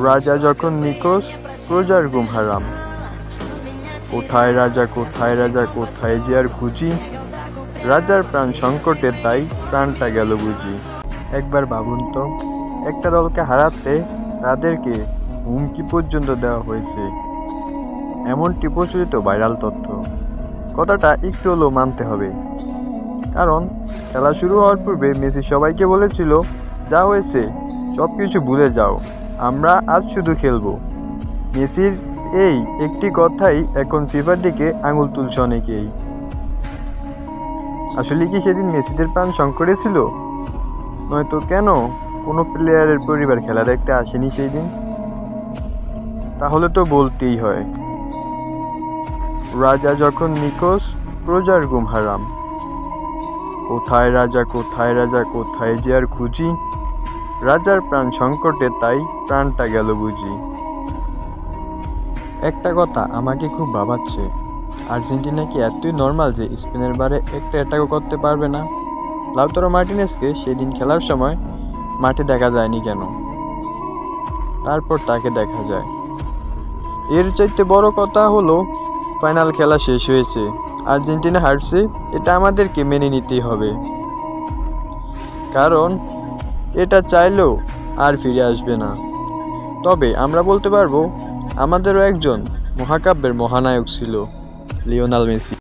রাজা যখন নিখোঁজ, প্রজার ঘুম হারাম। কোথায় রাজা, কোথায় রাজা, কোথায় যে আর খুঁজি। রাজার প্রাণ সংকটে, তাই প্রাণটা গেল বুঝি। একবার ভাবুন তো, একটা দলকে হারাতে তাদেরকে হুমকি পর্যন্ত দেওয়া হয়েছে, এমনটি প্রচলিত ভাইরাল তথ্য। কথাটা একটু হলেও মানতে হবে, কারণ খেলা শুরু হওয়ার পূর্বে মেসি সবাইকে বলেছিল, যা হয়েছে সব কিছু ভুলে যাও, আমরা আজ শুধু খেলবো। মেসির এই একটি কথাই এখন ফিফার দিকে আঙুল তুলছে অনেকেই। আসলে কি সেদিন মেসিদের প্রাণ সংকটে ছিল? নয়তো কেন কোনো প্লেয়ারের পরিবার খেলা দেখতে আসেনি সেই দিন? তাহলে তো বলতেই হয়, রাজা যখন নিখোঁজ, প্রজার ঘুম হারাম। কোথায় রাজা, কোথায় রাজা, কোথায় যে আর খুঁজি। রাজার প্রাণ সংকটে, তাই প্রাণটা গেল বুঝি। একটা কথা আমাকে খুব ভাবাচ্ছে, আর্জেন্টিনা কি এতই নর্মাল যে স্পেনের বারে একটা অ্যাটাকও করতে পারবে না? লাউতারো মার্টিনেজকে সেদিন খেলার সময় মাঠে দেখা যায়নি কেন? তারপর তাকে দেখা যায়। এর চাইতে বড় কথা হলো, ফাইনাল খেলা শেষ হয়েছে, আর্জেন্টিনা হারছে, এটা আমাদেরকে মেনে নিতেই হবে, কারণ এটা চাইলেও আর ফিরে আসবে না। তবে আমরা বলতে পারবো, আমাদেরও একজন মহাকাব্যের মহানায়ক ছিল, লিওনেল মেসি।